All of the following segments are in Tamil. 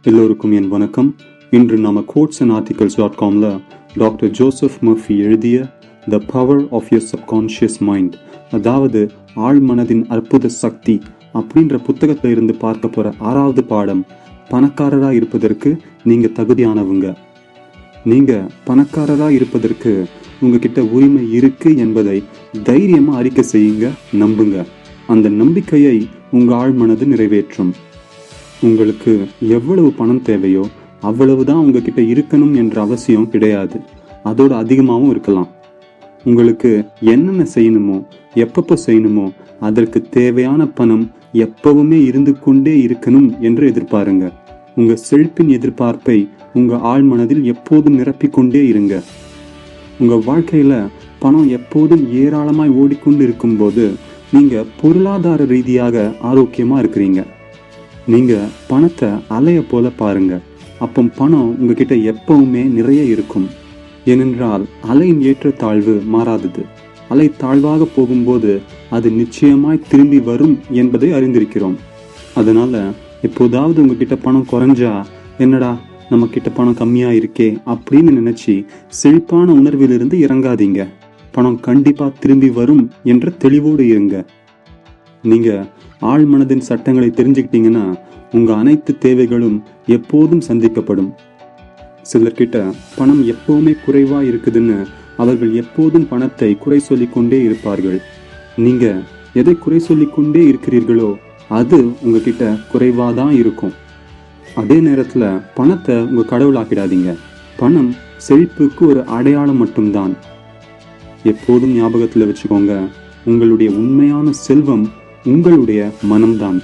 எல்லோருக்கும் என் வணக்கம். இன்று நாம quotesandarticles.comல டாக்டர் ஜோசப் மர்ஃபி எழுதிய the power of your subconscious mind, அதாவது ஆழ்மனதின் அற்புத சக்தி அப்படின்ற புத்தகத்துல இருந்து பார்க்க போற 6வது பாடம், பணக்காரரா இருப்பதற்கு நீங்க தகுதியானவங்க. நீங்க பணக்காரரா இருப்பதற்கு உங்ககிட்ட உரிமை இருக்கு என்பதை தைரியமா அறிக்கை செய்யுங்க, நம்புங்க. அந்த நம்பிக்கையை உங்க ஆழ்மனது நிறைவேற்றும். உங்களுக்கு எவ்வளவு பணம் தேவையோ அவ்வளவுதான் உங்ககிட்ட இருக்கணும் என்ற அவசியம் கிடையாது. அதோட அதிகமாகவும் இருக்கலாம். உங்களுக்கு என்னென்ன செய்யணுமோ எப்பப்போ செய்யணுமோ அதற்கு தேவையான பணம் எப்பவுமே இருந்து கொண்டே இருக்கணும் என்று எதிர்பாருங்க. உங்க செழிப்பின் எதிர்பார்ப்பை உங்க ஆழ்மனதில் எப்போதும் நிரப்பிக்கொண்டே இருங்க. உங்க வாழ்க்கையில பணம் எப்போதும் ஏராளமாய் ஓடிக்கொண்டு இருக்கும்போது நீங்க பொருளாதார ரீதியாக ஆரோக்கியமா இருக்கிறீங்க. நீங்க பணத்தை அலைய போல பாருங்க. அப்போ பணம் உங்ககிட்ட எப்பவுமே நிறைய இருக்கும். ஏனென்றால் அலையின் ஏற்றத்தாழ்வு மாறாதது. அலை தாழ்வாக போகும்போது அது நிச்சயமாய் திரும்பி வரும் என்பதை அறிந்திருக்கிறோம். அதனால எப்போதாவது உங்ககிட்ட பணம் குறைஞ்சா, என்னடா நம்ம கிட்ட பணம் கம்மியா இருக்கே அப்படின்னு நினைச்சு செழிப்பான உணர்விலிருந்து இறங்காதீங்க. பணம் கண்டிப்பா திரும்பி வரும் என்ற தெளிவோடு இருங்க. நீங்க ஆழ்மனதின் சட்டங்களை தெரிஞ்சுக்கிட்டீங்கன்னா உங்க அனைத்து தேவைகளும் எப்போதும் சந்திக்கப்படும். சிலர்கிட்ட பணம் எப்பவுமே குறைவா இருக்குதுன்னு அவர்கள் எப்போதும் பணத்தை குறை சொல்லிக் கொண்டே இருப்பார்கள். நீங்க எதை குறை சொல்லிக் கொண்டே இருக்கிறீர்களோ அது உங்ககிட்ட குறைவாதான் இருக்கும். அதே நேரத்துல பணத்தை உங்க கடவுளாக்கிடாதீங்க. பணம் செழிப்புக்கு ஒரு அடையாளம் மட்டும்தான். எப்போதும் ஞாபகத்துல வச்சுக்கோங்க, உங்களுடைய உண்மையான செல்வம் உங்களுடைய மனம்தான்.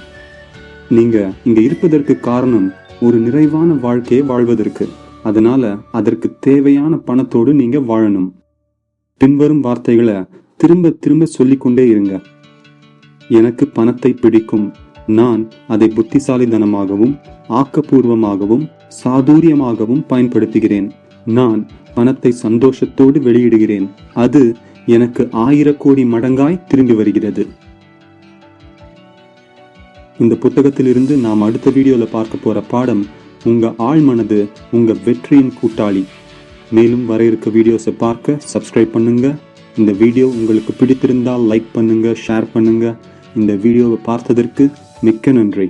நீங்க இங்க இருப்பதற்கு காரணம் ஒரு நிறைவான வாழ்க்கையை வாழ்வதற்கு. அதனால அதற்கு தேவையான பணத்தோடு நீங்க வாழணும். பின்வரும் வார்த்தைகளை திரும்ப திரும்ப சொல்லிக்கொண்டே இருங்க. எனக்கு பணத்தை பிடிக்கும். நான் அதை புத்திசாலித்தனமாகவும் ஆக்கப்பூர்வமாகவும் சாதுரியமாகவும் பயன்படுத்துகிறேன். நான் பணத்தை சந்தோஷத்தோடு வெளியிடுகிறேன். அது எனக்கு 1000 கோடி மடங்காய் திரும்பி வருகிறது. இந்த புத்தகத்திலிருந்து நாம் அடுத்த வீடியோல பார்க்க போற பாடம், உங்க ஆழ்மனது உங்க வெற்றியின் கூட்டாளி. மேலும் வர இருக்க வீடியோஸை பார்க்க சப்ஸ்கிரைப் பண்ணுங்க. இந்த வீடியோ உங்களுக்கு பிடித்திருந்தால் லைக் பண்ணுங்க, ஷேர் பண்ணுங்க. இந்த வீடியோவை பார்த்ததற்கு மிக்க நன்றி.